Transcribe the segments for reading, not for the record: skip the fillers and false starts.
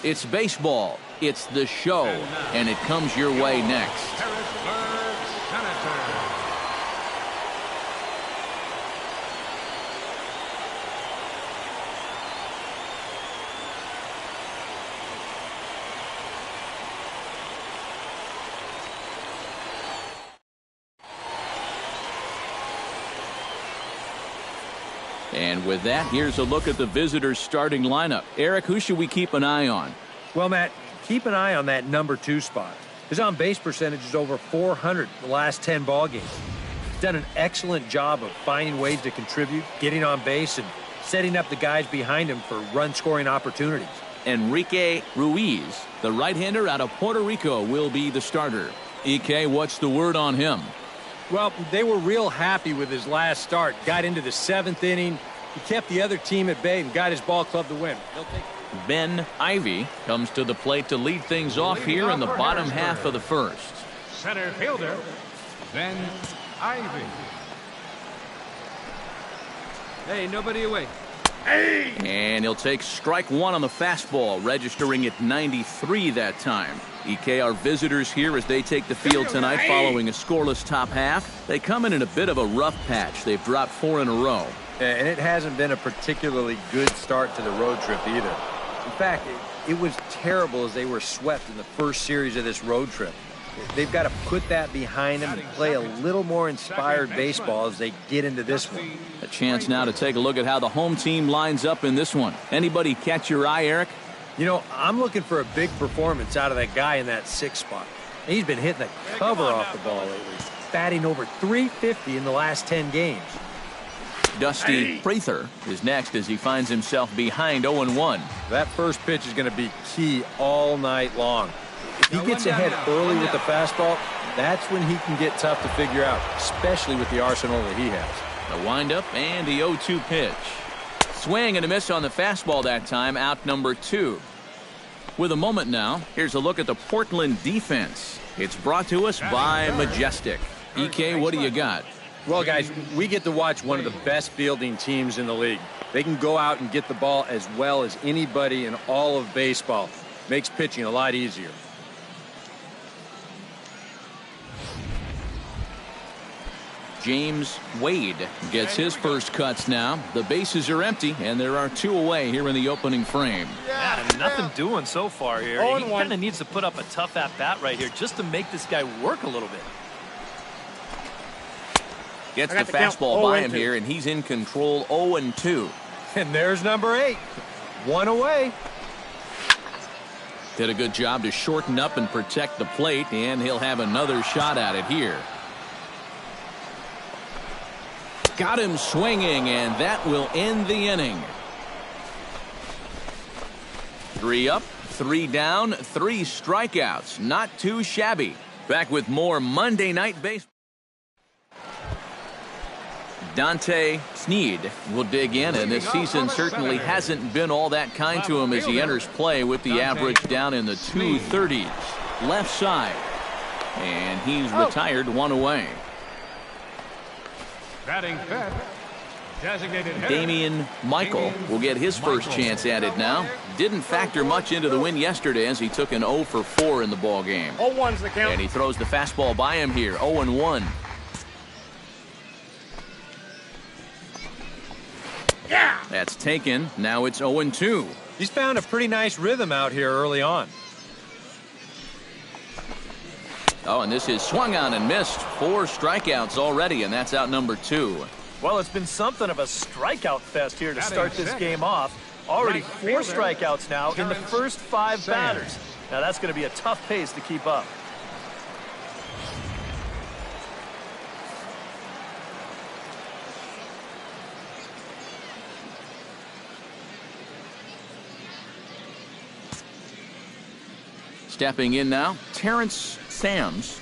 It's baseball. It's the show. And it comes your way next. And with that, here's a look at the visitors' starting lineup. Eric, who should we keep an eye on? Well, Matt, keep an eye on that number 2 spot. His on-base percentage is over 400 the last 10 ball games. He's done an excellent job of finding ways to contribute, getting on base, and setting up the guys behind him for run-scoring opportunities. Enrique Ruiz, the right-hander out of Puerto Rico, will be the starter. EK, what's the word on him? Well, they were real happy with his last start. Got into the 7th inning. He kept the other team at bay and got his ball club to win. Ben Ivy comes to the plate to lead things off here in the bottom half of the first. Center fielder, Ben Ivy. Hey, nobody away. Hey! And he'll take strike one on the fastball, registering at 93 that time. EK, our visitors here as they take the field tonight following a scoreless top half. They come in a bit of a rough patch. They've dropped 4 in a row. And it hasn't been a particularly good start to the road trip either. In fact, it was terrible as they were swept in the first series of this road trip. They've got to put that behind them and play a little more inspired baseball as they get into this one. A chance now to take a look at how the home team lines up in this one. Anybody catch your eye, Eric? You know, I'm looking for a big performance out of that guy in that 6th spot. He's been hitting the cover off the ball lately, batting over .350 in the last 10 games. Dusty Prather is next as he finds himself behind 0-1. That first pitch is going to be key all night long. If he gets ahead early with the fastball, that's when he can get tough to figure out, especially with the arsenal that he has. The windup and the 0-2 pitch. Swing and a miss on the fastball that time, out number 2. With a moment now, here's a look at the Portland defense. It's brought to us by Majestic. EK, what do you got? Well, guys, we get to watch one of the best fielding teams in the league. They can go out and get the ball as well as anybody in all of baseball. Makes pitching a lot easier. James Wade gets his first cuts now. The bases are empty, and there are 2 away here in the opening frame. Yeah, nothing doing so far here. He kind of needs to put up a tough at-bat right here just to make this guy work a little bit. Gets the fastball by him here, and he's in control 0-2. And there's number 8. 1 away. Did a good job to shorten up and protect the plate, and he'll have another shot at it here. Got him swinging, and that will end the inning. 3 up, 3 down, 3 strikeouts. Not too shabby. Back with more Monday Night Baseball. Dante Sneed will dig in, and this season certainly hasn't been all that kind to him as he enters play with the average down in the 230s. Left side, and he's retired 1 away. Batting fifth, designated hitter. Damian Michael will get his first chance at it now. Didn't factor much into the win yesterday as he took an 0 for 4 in the ball game. 0-1's the count. And he throws the fastball by him here, 0-1. Yeah! That's taken. Now it's 0-2. He's found a pretty nice rhythm out here early on. Oh, and this is swung on and missed. 4 strikeouts already, and that's out number 2. Well, it's been something of a strikeout fest here to start this game off. Already 4 strikeouts now in the first 5 batters. Now that's going to be a tough pace to keep up. Stepping in now, Terrence Sams,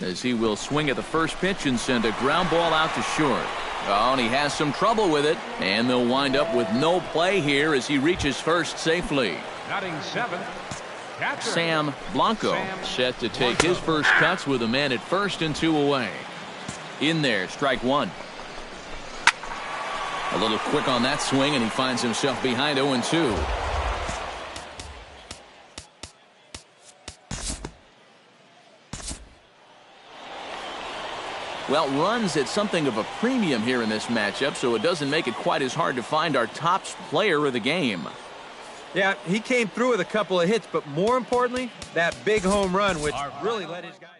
as he will swing at the first pitch and send a ground ball out to short. Oh, and he has some trouble with it, and they'll wind up with no play here as he reaches first safely. Batting 7th, catcher. Sam Blanco set to take his first cuts with a man at first and 2 away. In there, strike 1. A little quick on that swing, and he finds himself behind 0-2. Well, runs at something of a premium here in this matchup, so it doesn't make it quite as hard to find our top player of the game. Yeah, he came through with a couple of hits, but more importantly, that big home run, which really let his guys...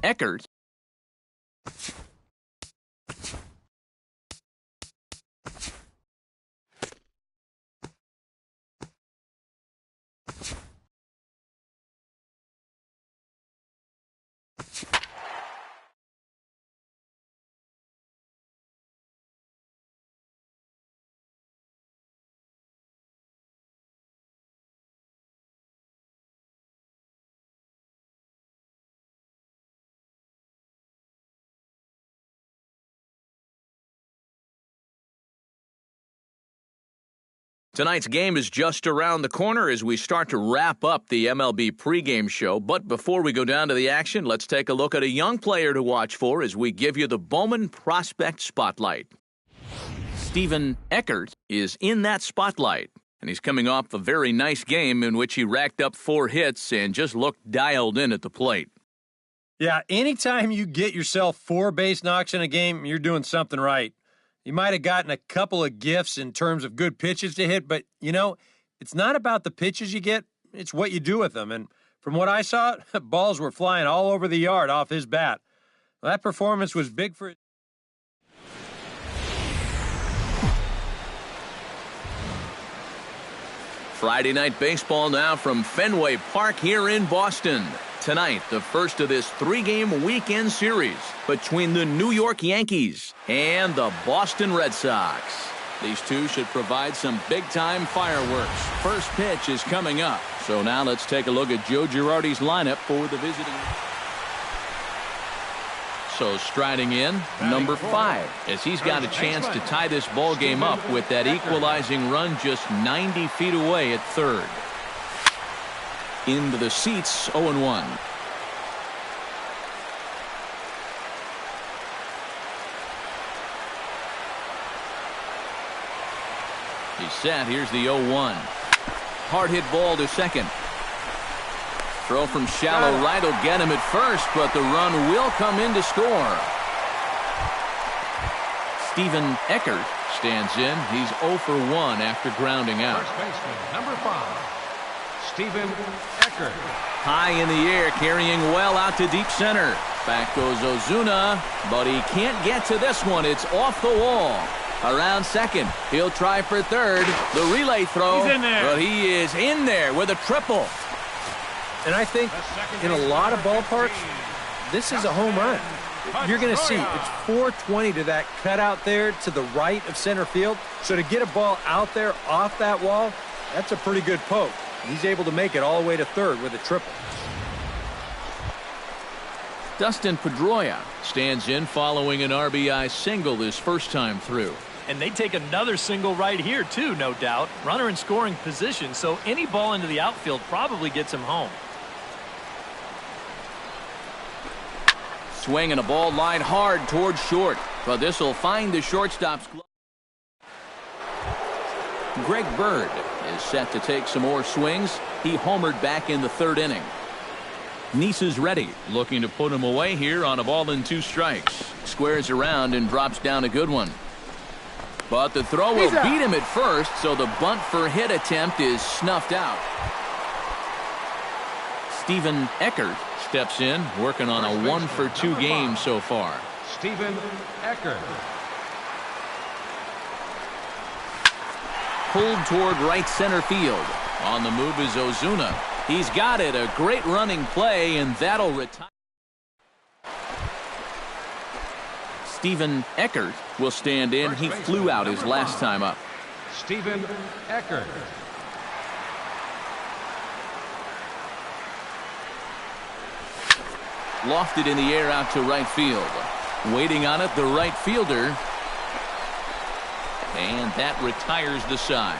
Eckert. Tonight's game is just around the corner as we start to wrap up the MLB pregame show. But before we go down to the action, let's take a look at a young player to watch for as we give you the Bowman Prospect Spotlight. Stephen Eckert is in that spotlight, and he's coming off a very nice game in which he racked up 4 hits and just looked dialed in at the plate. Yeah, anytime you get yourself 4 base knocks in a game, you're doing something right. You might have gotten a couple of gifts in terms of good pitches to hit, but, you know, it's not about the pitches you get, it's what you do with them. And from what I saw, balls were flying all over the yard off his bat. Well, that performance was big for it. Friday night baseball now from Fenway Park here in Boston. Tonight, the first of this 3-game weekend series between the New York Yankees and the Boston Red Sox. These two should provide some big-time fireworks. First pitch is coming up. So now let's take a look at Joe Girardi's lineup for the visiting. So striding in, number 5, as he's got a chance to tie this ball game up with that equalizing run just 90 feet away at third. Into the seats, 0-1. He's set. Here's the 0-1. Hard hit ball to second. Throw from shallow right will get him at first, but the run will come in to score. Steven Eckert stands in. He's 0 for 1 after grounding out. First baseman, number 5, Steven Eckert. High in the air, carrying well out to deep center. Back goes Ozuna, but he can't get to this one. It's off the wall. Around second. He'll try for third. The relay throw. He's in there. But he is in there with a triple. And I think in a lot of ballparks, this is a home run. You're going to see it's 420 to that cutout there to the right of center field. So to get a ball out there off that wall, that's a pretty good poke. He's able to make it all the way to third with a triple. Dustin Pedroia stands in following an RBI single his first time through. And they take another single right here, too, no doubt. Runner in scoring position, so any ball into the outfield probably gets him home. Swinging a ball line hard towards short, but this will find the shortstop's glove. Greg Bird is set to take some more swings. He homered back in the third inning. Nice is ready, looking to put him away here on a ball and 2 strikes. Squares around and drops down a good one. But the throw will beat him at first, so the bunt for hit attempt is snuffed out. Steven Eckert steps in, working on a 1 for 2 game so far. Steven Eckert. Pulled toward right center field. On the move is Ozuna. He's got it. A great running play, and that'll retire. Steven Eckert will stand in. He flew out his last time up. Steven Eckert. Lofted in the air out to right field. Waiting on it, the right fielder. And that retires the side.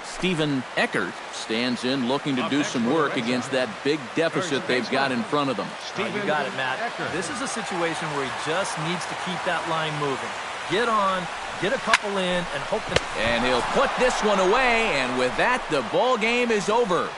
Steven Eckert stands in, looking to do some work against that big deficit they've got in front of them. You got it, Matt. This is a situation where he just needs to keep that line moving. Get on, get a couple in, and hope that... And he'll put this one away, and with that, the ball game is over.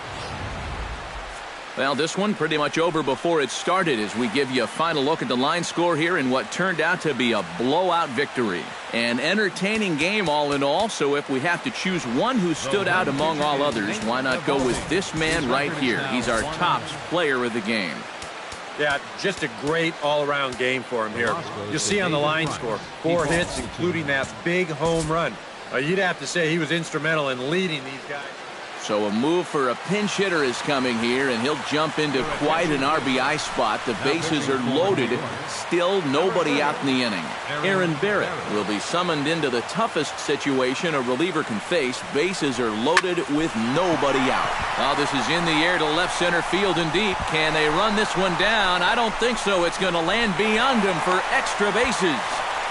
Well, this one pretty much over before it started as we give you a final look at the line score here in what turned out to be a blowout victory. An entertaining game all in all, so if we have to choose one who stood out among all others, why not go with this man right here? He's our top player of the game. Yeah, just a great all-around game for him here. You'll see on the line score, 4 hits, including that big home run. You'd have to say he was instrumental in leading these guys. So a move for a pinch hitter is coming here, and he'll jump into quite an RBI spot. The bases are loaded. Still nobody out in the inning. Aaron Barrett will be summoned into the toughest situation a reliever can face. Bases are loaded with nobody out. Now this is in the air to left center field and deep. Can they run this one down? I don't think so. It's going to land beyond him for extra bases.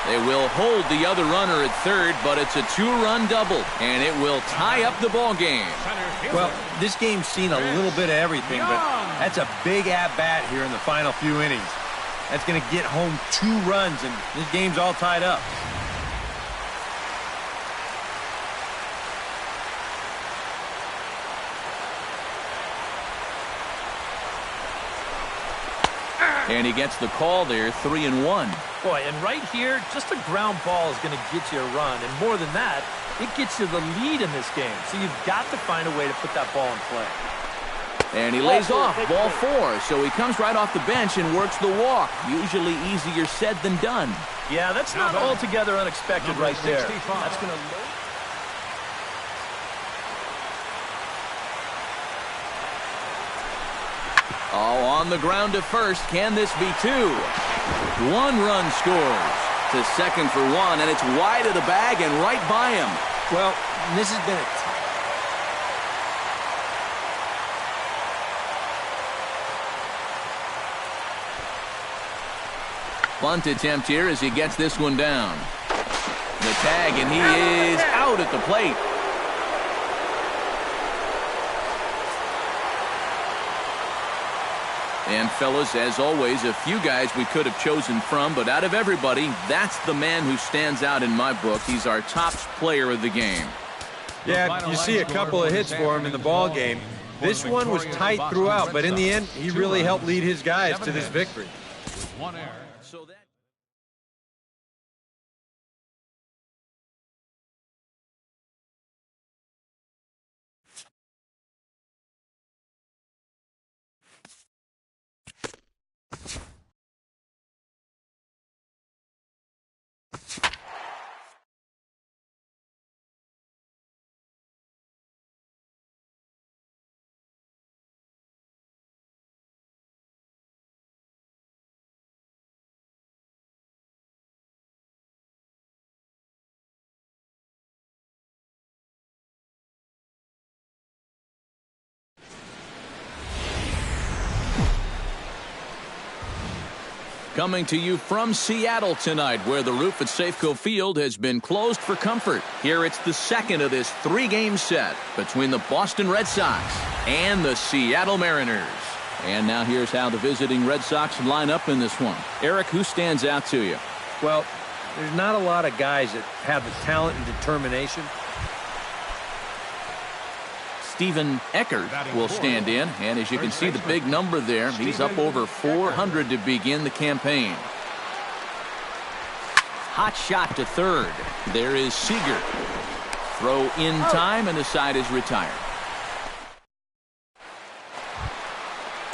They will hold the other runner at third, but it's a 2-run double, and it will tie up the ball game. Well, this game's seen a little bit of everything, but that's a big at-bat here in the final few innings. That's going to get home 2 runs, and this game's all tied up. And he gets the call there, 3-1. Boy, and right here, just a ground ball is going to get you a run. And more than that, it gets you the lead in this game. So you've got to find a way to put that ball in play. And he lays off, ball 4. So he comes right off the bench and works the walk. Usually easier said than done. Yeah, that's not altogether unexpected right there. That's going to... Oh, on the ground to first. Can this be 2? 1 run scores. To second for 1, and it's wide of the bag and right by him. Well, this has been Bunt attempt here as he gets this one down. The tag, and he is out at the plate. And, fellas, as always, a few guys we could have chosen from, but out of everybody, that's the man who stands out in my book. He's our top player of the game. Yeah, you see a couple of hits for him in the ball game. This one was tight throughout, but in the end, he really helped lead his guys to this victory. One error. So that coming to you from Seattle tonight, where the roof at Safeco Field has been closed for comfort. Here it's the second of this three-game set between the Boston Red Sox and the Seattle Mariners. And now here's how the visiting Red Sox line up in this one. Eric, who stands out to you? Well, there's not a lot of guys that have the talent and determination. Stephen Eckert will stand in, and as you can see the big number there, he's up over 400 to begin the campaign. Hot shot to third. There is Seager. Throw in time, and the side is retired.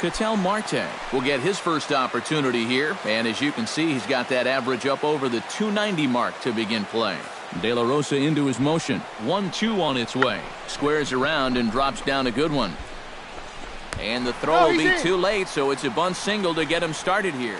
Ketel Marte will get his first opportunity here, and as you can see, he's got that average up over the 290 mark to begin play. De La Rosa into his motion. 1-2 on its way. Squares around and drops down a good one. And the throw will be too late, so it's a bunt single to get him started here.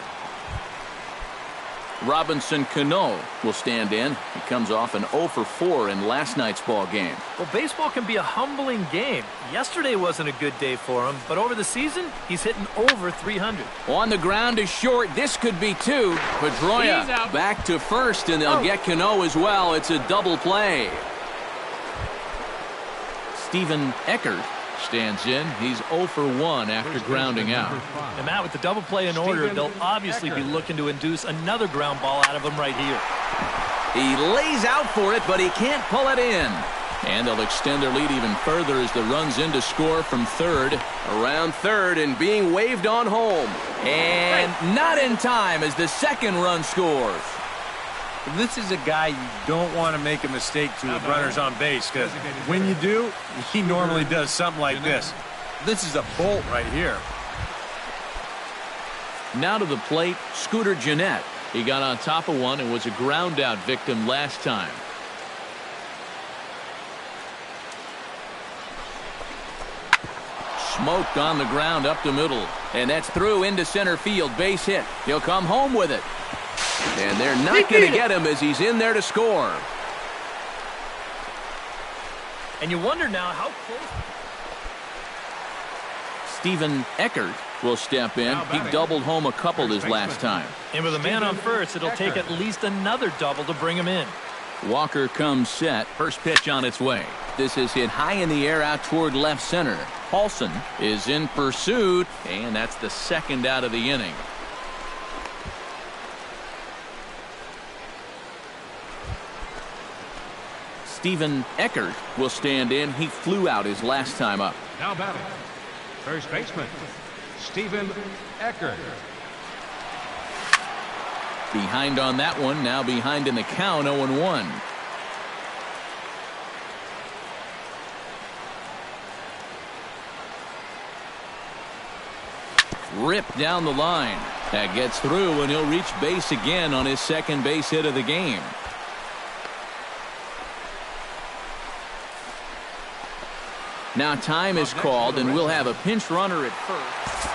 Robinson Cano will stand in. He comes off an 0 for 4 in last night's ball game. Well, baseball can be a humbling game. Yesterday wasn't a good day for him, but over the season, he's hitting over 300. On the ground to short. This could be two. Pedroia back to first, and they'll get Cano as well. It's a double play. Stephen Eckert stands in. He's 0 for 1 after grounding out. And Matt, with the double play in order, they'll obviously be looking to induce another ground ball out of him right here. He lays out for it, but he can't pull it in. And they'll extend their lead even further as the run's in to score from third. Around third and being waved on home. And not in time as the second run scores. This is a guy you don't want to make a mistake to with runners on base, because when you do, he normally does something like this. This is a bolt right here. Now to the plate, Scooter Gennett. He got on top of one and was a ground out victim last time. Smoked on the ground up the middle. And that's through into center field. Base hit. He'll come home with it. And they're not going to get him as he's in there to score. And you wonder now how close. Stephen Eckert will step in. He doubled home a couple his last time. And with a man on first, it'll take at least another double to bring him in. Walker comes set. First pitch on its way. This is hit high in the air out toward left center. Paulson is in pursuit, and that's the second out of the inning. Stephen Eckert will stand in. He flew out his last time up. Now batting, first baseman, Stephen Eckert. Behind on that one. Now behind in the count, 0-1. Ripped down the line. That gets through, and he'll reach base again on his second base hit of the game. Now time is called, and we'll have a pinch runner at first.